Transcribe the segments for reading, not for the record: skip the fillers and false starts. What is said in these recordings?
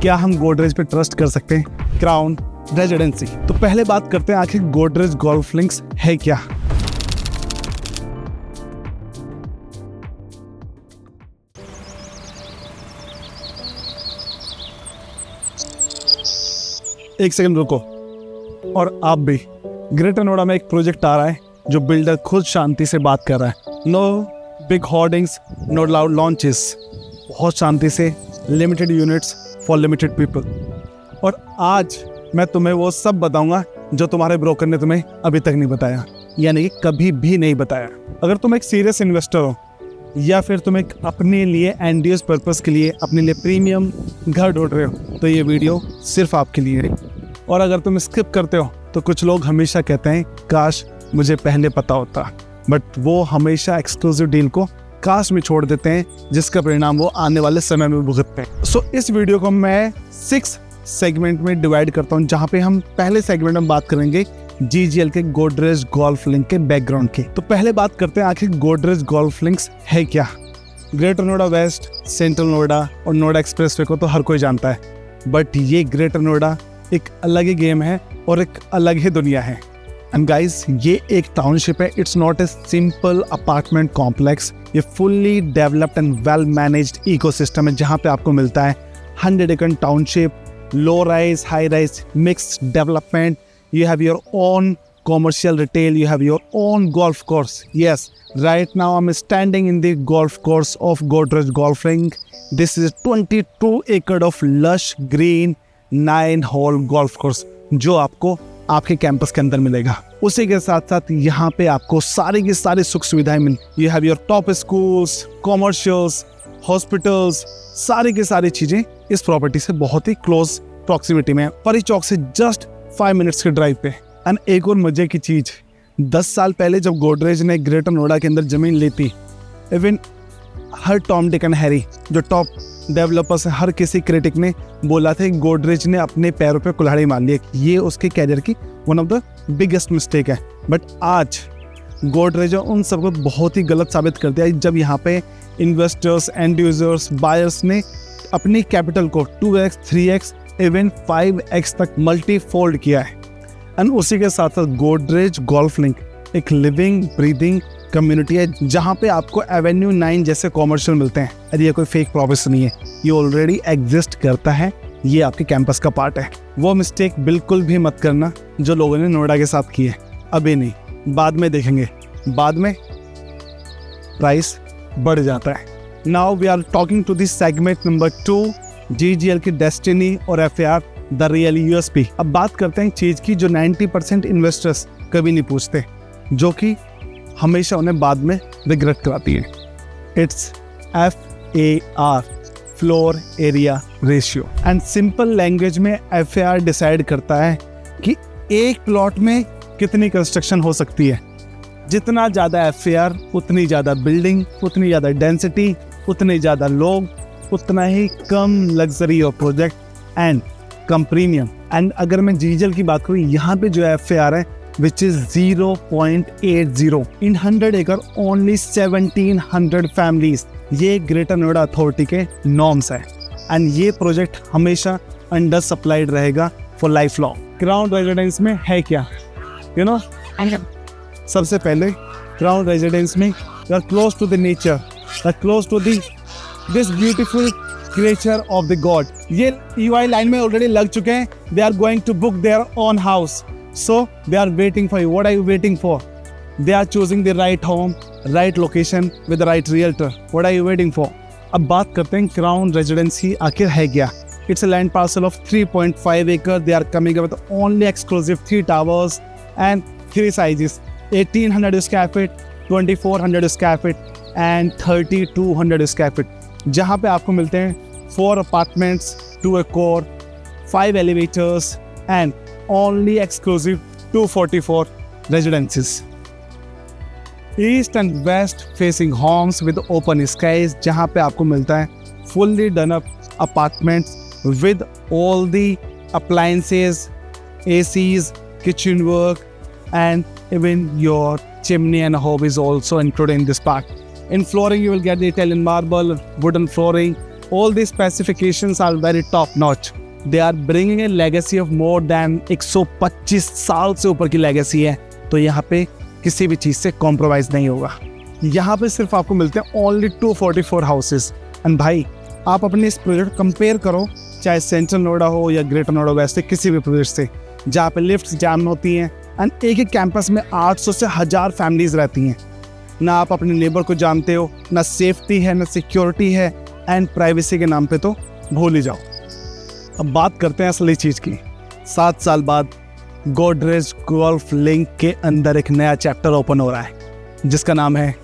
क्या हम गोदरेज पे ट्रस्ट कर सकते हैं? Crown residency. तो पहले बात करते हैं आखिर गोदरेज गोल्फ लिंक्स है क्या। एक सेकंड रुको, और आप भी। ग्रेटर नोएडा में एक प्रोजेक्ट आ रहा है जो बिल्डर खुद शांति से बात कर रहा है। No big hoardings, no loud launches, बहुत शांति से, limited units for limited people. और आज मैं तुम्हें वो सब बताऊंगा जो तुम्हारे ब्रोकर ने तुम्हें अभी तक नहीं बताया, यानी कि कभी भी नहीं बताया। अगर तुम एक सीरियस इन्वेस्टर हो या फिर तुम एक अपने लिए एंडियस पर्पस के लिए अपने लिए प्रीमियम घर ढूंढ रहे हो, तो ये वीडियो सिर्फ आपके लिए है। और अगर तुम स्किप करते हो तो कुछ लोग हमेशा कहते हैं काश मुझे पहले पता होता, बट वो हमेशा एक्सक्लूसिव डील को काश में छोड़ देते हैं, जिसका परिणाम वो आने वाले समय में भुगतते हैं। सो इस वीडियो को मैं 6 सेगमेंट में डिवाइड करता हूँ, जहाँ पे हम पहले सेगमेंट में बात करेंगे GGL के गोदरेज गोल्फ लिंक के बैकग्राउंड के। तो पहले बात करते हैं आखिर गोदरेज गोल्फ लिंक्स है क्या। ग्रेटर नोएडा वेस्ट, सेंट्रल नोएडा और नोएडा एक्सप्रेसवे को तो हर कोई जानता है, बट ये ग्रेटर नोएडा एक अलग ही गेम है और एक अलग ही दुनिया है। एंड गाइस, ये एक टाउनशिप है, it's not a simple apartment complex. ये fully developed and well managed ecosystem है, जहाँ पे आपको मिलता है 100 एकड़ township, low rise, high rise, mixed development. You have your own commercial retail. You have your own golf course. Yes, right now I'm standing in the golf course of Godrej Golf Link. This is 22 acre of lush green 9-hole golf course जो आपको आपके campus के अंदर मिलेगा। उसी के साथ साथ यहाँ पे आपको सारी की सारी सुख सुविधाएं मिल। You have your top schools, commercials, hospitals, सारी की सारी चीजें इस प्रॉपर्टी से बहुत ही क्लोज प्रॉक्सिमिटी में है। परी चौक से जस्ट 5 मिनट्स के ड्राइव पे। एंड एक और मजे की चीज, 10 साल पहले जब गोदरेज ने ग्रेटर नोएडा के अंदर जमीन ली थी, even her Tom Dick and Harry जो टॉप डेवलपर्स हैं, हर किसी क्रिटिक ने बोला था गोदरेज ने अपने पैरों पे कुल्हाड़ी मार ली, ये उसके कैरियर की one of the biggest mistake है। बट आज गोदरेज उन सबको बहुत ही गलत साबित कर दिया जब यहाँ पे इन्वेस्टर्स, एंड यूजर्स, बायर्स ने अपनी कैपिटल को 2x, 3x, इवन 5x तक मल्टीफोल्ड किया है। एंड उसी के साथ साथ गोदरेज गोल्फ लिंक एक लिविंग ब्रीदिंग कम्युनिटी है, जहाँ पे आपको एवेन्यू 9 जैसे कॉमर्शियल मिलते हैं। अरे ये कोई फेक प्रॉमिस नहीं है, ये ऑलरेडी एग्जिस्ट करता है, ये आपके कैंपस का पार्ट है। वो मिस्टेक बिल्कुल भी मत करना जो लोगों ने नोएडा के साथ की है। अभी नहीं, बाद में देखेंगे, बाद में प्राइस बढ़ जाता है। Now we are talking to this segment number 2, GGL की डेस्टिनी और FAR द रियल USP। अब बात करते हैं चीज की जो 90% इन्वेस्टर्स कभी नहीं पूछते, जो कि हमेशा उन्हें बाद में रिग्रेट कराती है। It's FAR, floor area ratio. And simple language में FAR डिसाइड करता है कि एक प्लॉट में कितनी कंस्ट्रक्शन हो सकती है। जितना ज़्यादा FAR उतनी ज़्यादा बिल्डिंग, उतनी ज़्यादा डेंसिटी, उतने ज़्यादा लोग, उतना ही कम लग्जरी और project and come premium. And अगर मैं GGL की बात करूँ, यहाँ पे जो FAR है विच इज 0.80 इन 100 एकड़, ओनली 1700 फैमिलीज। ये ग्रेटर नोएडा अथॉरिटी के नॉर्म्स है एंड ये प्रोजेक्ट हमेशा अंडर सप्लाइड रहेगा for life long. Crown Residence में है क्या, यू नो, सबसे पहले क्राउन रेजिडेंस में you are close to the nature, close to this beautiful creature of the God. ये EY लाइन में ऑलरेडी लग चुके हैं, they are going to book their own house, so they are waiting for you. What are you waiting for? They are choosing the right home, right location with the right realtor. What are you waiting for? अब बात करते हैं crown residency आखिर है क्या। It's a land parcel of 3.5 acre. They are coming up with only exclusive 3 towers and 3 sizes: 1800 square feet, 2400 square feet and 3200 square feet. जहाँ पे आपको मिलते हैं 4 apartments, 2 acre, 5 elevators and only exclusive 244 residences. East and west facing homes with open skies, जहाँ पे आपको मिलता है fully done up apartments with all the appliances, ACs, kitchen work and even your chimney and hob is also included in this park. In flooring you will get the Italian marble, wooden flooring, All these specifications are very top notch. They are bringing a legacy of more than 125 साल से ऊपर की legacy है, तो यहाँ पे किसी भी चीज़ से कॉम्प्रोमाइज़ नहीं होगा। यहाँ पे सिर्फ आपको मिलते हैं ओनली 244 हाउसेस। एंड भाई आप अपने इस प्रोजेक्ट कंपेयर करो, चाहे सेंट्रल नोएडा हो या ग्रेटर नोएडा वेस्ट, किसी भी प्रोजेक्ट से, जहाँ पे लिफ्ट्स जैम होती हैं एंड एक कैंपस में 800 से 1000 फैमिलीज रहती हैं। ना आप अपने नेबर को जानते हो, ना सेफ्टी है, ना सिक्योरिटी है, एंड प्राइवेसी के नाम पे तो भूल ही जाओ। अब बात करते हैं असली चीज़ की। 7 साल बाद गोदरेज गोल्फ लिंक के अंदर एक नया चैप्टर ओपन हो रहा है जिसका नाम है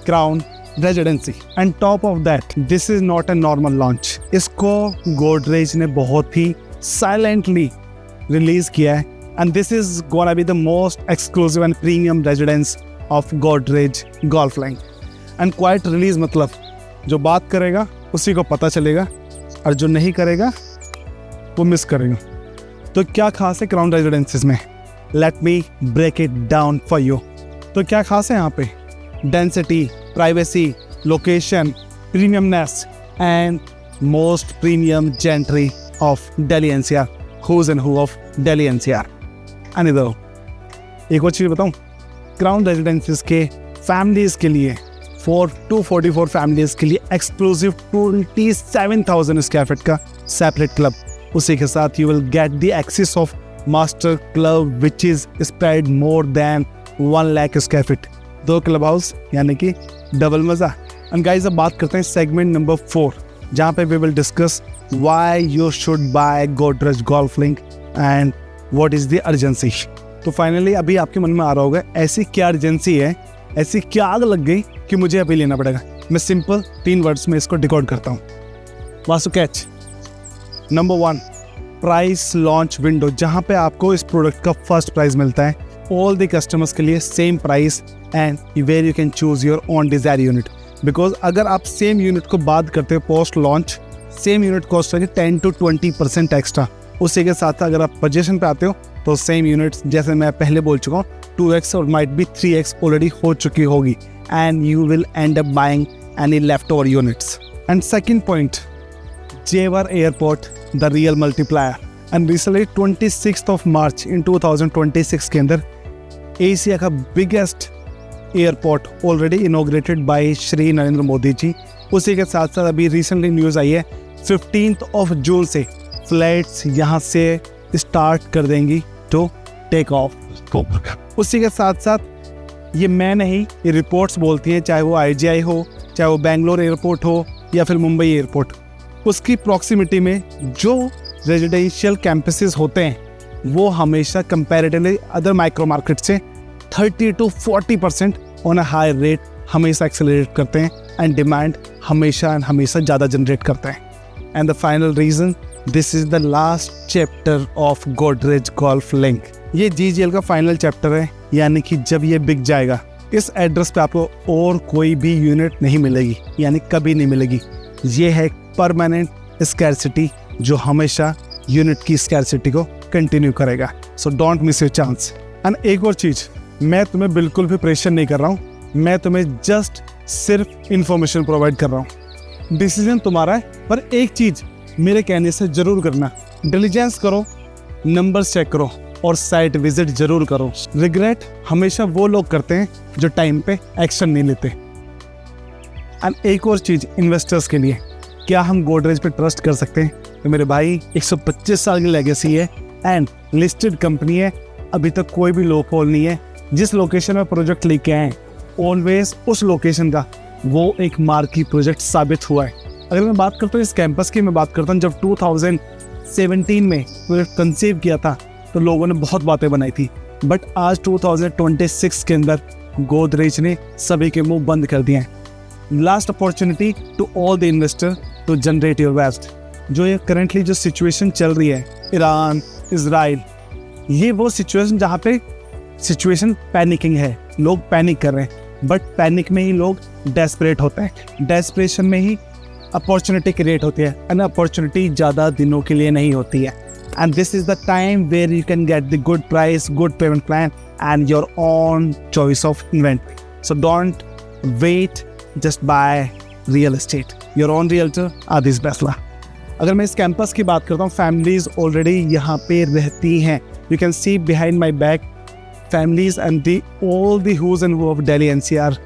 crown residency. And top of that, this is not a normal launch. इसको गोदरेज ने बहुत ही साइलेंटली रिलीज किया है, and this is gonna be the most exclusive and premium residence of Godrej Golf Link. And quite release मतलब जो बात करेगा उसी को पता चलेगा, और जो नहीं करेगा वो मिस करेगा। तो क्या खास है क्राउन रेजिडेंसीज में? Let me break it down for you. तो क्या खास है यहाँ पे? Density, privacy, location, premiumness and most premium gentry of Delhi NCR. Who's and who of Delhi NCR. And इधर एक और चीज़ बताऊँ, क्राउन रेजिडेंसीज के फैमिलीज के लिए, फॉर 244 फैमिलीज के लिए एक्सक्लूसिव 27,000 स्क्वायर फीट का सेपरेट क्लब। उसी के साथ you will get the access of master club which is spread more than 1 lakh square feet. 2 club house यानी कि डबल मज़ा। एंड गाइस अब बात करते हैं सेगमेंट नंबर 4, जहाँ पे we will discuss why you should buy Godrej Golf Link and what is the urgency. तो फाइनली अभी आपके मन में आ रहा होगा ऐसी क्या अर्जेंसी है, ऐसी क्या आग लग गई कि मुझे अभी लेना पड़ेगा। मैं सिंपल 3 वर्ड्स में इसको डिकोड करता हूँ। Vasu catch. Number 1, price launch window, जहाँ पे आपको इस प्रोडक्ट का फर्स्ट प्राइस मिलता है ऑल द कस्टमर्स के लिए, same price, and where you can choose your own desire unit. Because अगर आप सेम यूनिट को बात करते हो post launch, same unit cost है 10 to 20% एक्स्ट्रा। उसी के साथ अगर आप पोजीशन पे आते हो तो सेम यूनिट्स, जैसे मैं पहले बोल चुका हूँ, 2x और माइट बी 3x ऑलरेडी हो चुकी होगी, and you will end up buying any left over units. And second point, Jewar airport the real multiplier. And recently 26 of March in 2026 के अंदर एशिया का biggest airport already inaugurated by Shri Narendra Modi ji. उसी के साथ साथ अभी रिसेंटली न्यूज़ आई है 15 ऑफ जून से फ्लाइट्स यहाँ से स्टार्ट कर देंगी टू टेक ऑफ। उसी के साथ साथ ये मैं नहीं, ये रिपोर्ट्स बोलती हैं, चाहे वो IGI हो, चाहे वो बेंगलोर एयरपोर्ट हो या फिर मुंबई एयरपोर्ट, उसकी प्रॉक्सिमिटी में जो रेजिडेंशियल कैंपसेस होते हैं वो हमेशा कंपैरेटिवली अदर माइक्रो मार्केट से 30 to 40% on a high rate हमेशा एक्सेलरेट करते हैं, एंड डिमांड हमेशा ज़्यादा जनरेट करते हैं। And the final reason, this is the last chapter of Godrej Golf link. ये GGL का फाइनल चैप्टर है, यानी कि जब ये बिक जाएगा इस एड्रेस पे आपको और कोई भी यूनिट नहीं मिलेगी, यानी कभी नहीं मिलेगी। ये है परमानेंट स्कैरसिटी जो हमेशा यूनिट की स्कैरसिटी को कंटिन्यू करेगा। So don't miss your chance. And एक और चीज़, मैं तुम्हें बिल्कुल भी प्रेशर नहीं कर रहा हूँ, मैं तुम्हें जस्ट सिर्फ इंफॉर्मेशन प्रोवाइड कर रहा हूँ। डिसीजन तुम्हारा है, पर एक चीज़ मेरे कहने से ज़रूर करना, डिलीजेंस करो, नंबर्स चेक करो और साइट विजिट ज़रूर करो। रिग्रेट हमेशा वो लोग करते हैं जो टाइम पे एक्शन नहीं लेते। एंड एक और चीज़ इन्वेस्टर्स के लिए, क्या हम गोदरेज पे ट्रस्ट कर सकते हैं? तो मेरे भाई 125 साल की लेगेसी है एंड लिस्टेड कंपनी है, अभी तक कोई भी लो फॉल नहीं है। जिस लोकेशन में प्रोजेक्ट लेके आए ऑलवेज उस लोकेशन का वो एक मार्की प्रोजेक्ट साबित हुआ है। अगर मैं बात करता हूँ इस कैंपस की, मैं बात करता हूँ जब 2017 में प्रोजेक्ट कंसीव किया था तो लोगों ने बहुत बातें बनाई थी, बट आज 2026 के अंदर गोदरेज ने सभी के मुंह बंद कर दिए हैं। Last opportunity to all the investor to generate your wealth. जो ये करंटली जो सिचुएशन चल रही है ईरान, इजराइल, ये वो सिचुएशन जहाँ पे सिचुएशन पैनिकिंग है, लोग पैनिक कर रहे हैं, बट पैनिक में ही लोग डेस्परेट होते हैं, डेस्परेशन में ही अपॉर्चुनिटी क्रिएट होती है, एंड अपॉर्चुनिटी ज़्यादा दिनों के लिए नहीं होती है। And this is the time where you can get the good price, good payment plan and your own choice of inventory. So don't wait, just buy real estate. Your own realtor Adish Baisla. अगर मैं इस campus की बात करता हूँ, families already यहाँ पे रहती हैं। You can see behind my back families and all the who's and who of Delhi NCR,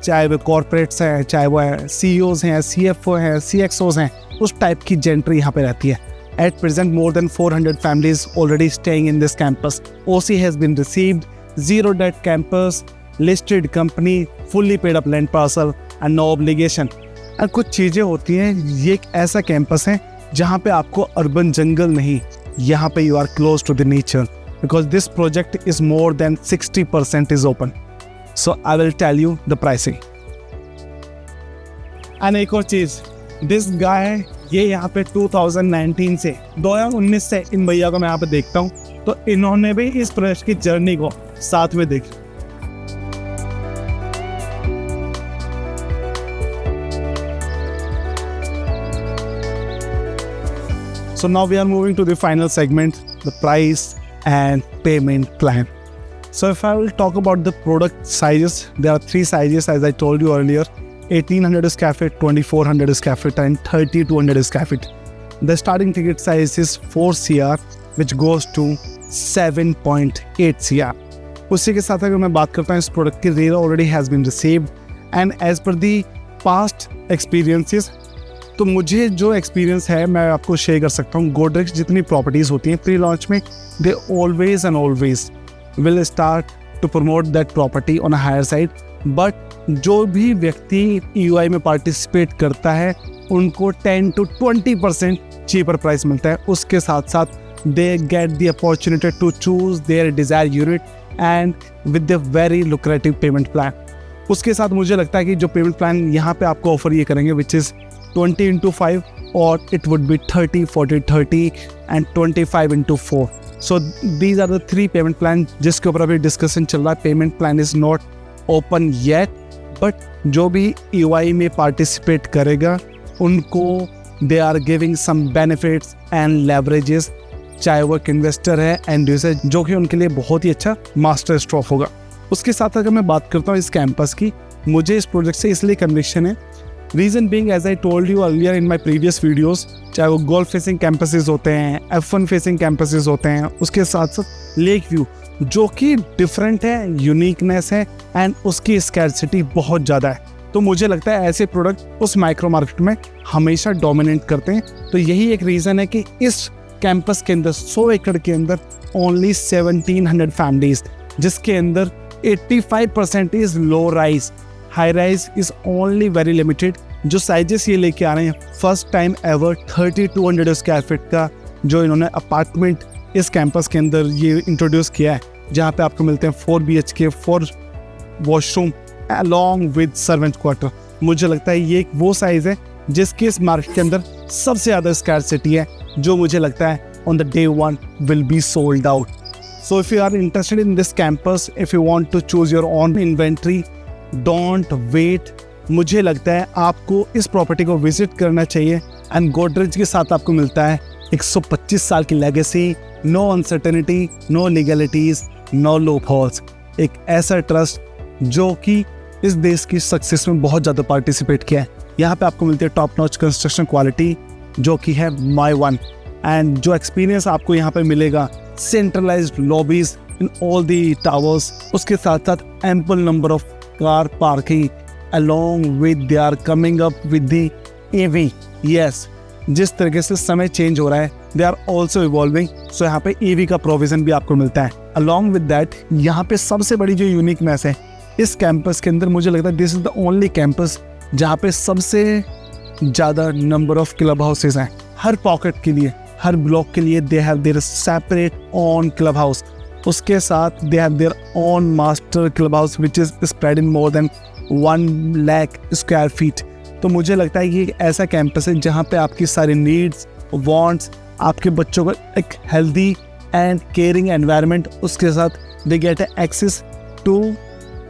चाहे वो कॉर्पोरेट्स हैं, चाहे वो CEOs हैं, CFO हैं, CXOs हैं, उस टाइप की जेंट्री यहाँ पे रहती है। At present, more than 400 families already staying in this campus. OC has been received, zero debt campus, listed company, fully paid up land parcel and no obligation. और कुछ चीज़ें होती हैं, ये एक ऐसा कैंपस है जहाँ पे आपको अर्बन जंगल नहीं, यहाँ पे you are close to the nature because this project is more than 60% is open. So I will tell you the pricing. And एक और चीज़, this guy, ये यहाँ पे 2019 से 2019 से इन भैया को मैं यहाँ पे देखता हूँ, तो इन्होंने भी इस प्रोजेक्ट की जर्नी को साथ में देखी। So now we are moving to the final segment, the price and payment plan. So if I will talk about the product sizes, there are 3 sizes as I told you earlier. 1800 square feet, 2400 square feet and 3200 square feet. The starting ticket size is 4 CR which goes to 7.8 CR. उसी के साथ अगर मैं बात करता हूँ, इस product की rate already has been received and as per the past experiences, तो मुझे जो एक्सपीरियंस है मैं आपको शेयर कर सकता हूँ। गोदरेज जितनी प्रॉपर्टीज़ होती हैं प्री लॉन्च में, they always and always will start to promote that property on a higher side, but जो भी व्यक्ति EOI में पार्टिसिपेट करता है उनको 10 to 20% चीपर प्राइस मिलता है। उसके साथ साथ they get the opportunity to choose their desire unit and with the very lucrative payment plan. उसके साथ मुझे लगता है कि जो पेमेंट प्लान यहाँ पे आपको ऑफर ये करेंगे विच इज़ 20x5 और it would be 30, 40, 30 and 25x4। So these are the 3 payment plan जिसके ऊपर अभी डिस्कशन चल रहा है। Payment plan is not open yet, but जो भी EOI में पार्टिसिपेट करेगा उनको they are giving some benefits and leverages, चाहे वो एक इन्वेस्टर है एंड यूजर, जो कि उनके लिए बहुत ही अच्छा मास्टर स्ट्रोक होगा। उसके साथ अगर मैं बात करता हूँ इस कैंपस की, मुझे इस प्रोजेक्ट से इसलिए कन्विक्शन है, reason being as I told you earlier in my previous videos, चाहे वो गोल्फ फेसिंग कैंपसेस होते हैं, F1 फेसिंग कैंपसेस होते हैं, उसके साथ साथ लेक व्यू जो कि डिफरेंट है, यूनिकनेस है एंड उसकी स्कैर्सिटी बहुत ज़्यादा है। तो मुझे लगता है ऐसे प्रोडक्ट उस माइक्रो मार्केट में हमेशा डोमिनेट करते हैं। तो यही एक रीज़न है कि इस कैंपस के अंदर 100 एकड़ के अंदर ओनली 1700 फैमिलीज, जिसके अंदर 85% is low rise, high rise is only very limited. जो साइजेस ये लेके आ रहे हैं, first time ever 3200 square feet का जो इन्होंने अपार्टमेंट इस कैंपस के अंदर ये इंट्रोड्यूस किया है, जहाँ पे आपको मिलते हैं 4 BHK 4 washroom along with servant quarter. मुझे लगता है ये एक वो साइज़ है जिसकी इस मार्केट के अंदर सबसे ज़्यादा स्कैर्सिटी है, जो मुझे लगता है on the day 1 will be sold out. So if you are interested in this campus, if you want to choose your own inventory, don't wait. मुझे लगता है आपको इस प्रॉपर्टी को विजिट करना चाहिए एंड गोदरेज के साथ आपको मिलता है 125 साल की legacy, no uncertainty, no legalities, no loopholes. एक ऐसा ट्रस्ट जो कि इस देश की सक्सेस में बहुत ज़्यादा पार्टिसिपेट किया है। यहाँ पे आपको मिलती है टॉप नॉच कंस्ट्रक्शन क्वालिटी जो कि है माई वन, एंड जो एक्सपीरियंस आपको यहाँ पे मिलेगा, centralised lobbies in all the towers, उसके साथ साथ ample number of car parking along with they are coming up with the EV। yes, जिस तरीके से समय चेंज हो रहा है, they are also evolving, so यहाँ पे EV का प्रोविजन भी आपको मिलता है। along with that, यहाँ पे सबसे बड़ी जो यूनिकनेस है इस कैंपस के अंदर, मुझे लगता है this is the only campus जहाँ पे सबसे ज़्यादा नंबर ऑफ क्लब हाउसेज हैं। हर पॉकेट के लिए, हर ब्लॉक के लिए they have their separate own club house. उसके साथ they have their own master club house which is spread in more than 1 lakh square feet. तो मुझे लगता है ये एक ऐसा कैंपस है जहाँ पे आपकी सारी नीड्स, वांट्स, आपके बच्चों को एक हेल्दी एंड केयरिंग एनवायरनमेंट, उसके साथ they get access to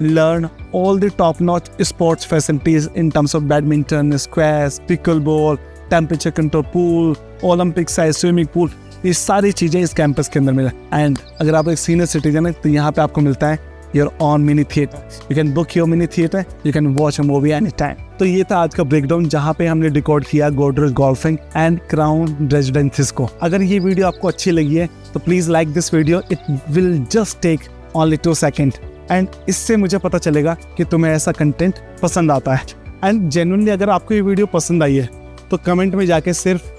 learn all the top-notch sports facilities in terms of badminton, squash, pickleball, temperature control pool, Olympic size swimming pool। ये सारी चीज़ें इस कैंपस के अंदर मिला। एंड अगर आप एक सीनियर सिटीजन है तो यहाँ पे आपको मिलता है your own mini theater. You can book your mini theater. You can watch a movie anytime. तो ये था आज का ब्रेकडाउन जहाँ पे हमने रिकॉर्ड किया Godrej golfing and Crown Residencies को। अगर ये वीडियो आपको अच्छी लगी है तो please like this video, it will just take only 2 second and इससे मुझे पता चलेगा कि तुम्हें ऐसा कंटेंट पसंद आता है। एंड जेन्युइनली अगर आपको ये वीडियो पसंद आई है तो कमेंट में जाके सिर्फ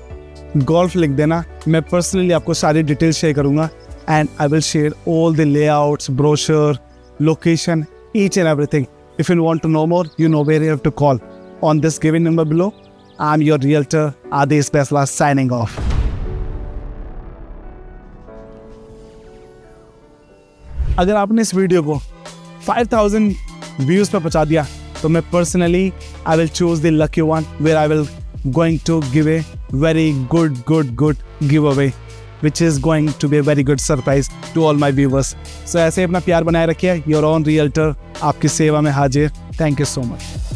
गोल्फ लिख देना, मैं पर्सनली आपको सारी डिटेल शेयर करूंगा and I will share all the layouts, brochure, location, each and everything. If you want to know more, you know where you have to call. On this given number below, I'm your realtor, Adesh Besla, signing off. अगर आपने इस video को 5000 views पर पहुंचा दिया तो मैं personally I will choose the lucky one where I will going to give a very good giveaway which is going to be a very good surprise to all my viewers. So ऐसे अपना प्यार बनाए रखिए। Your own realtor आपकी सेवा में हाजिर। Thank you so much.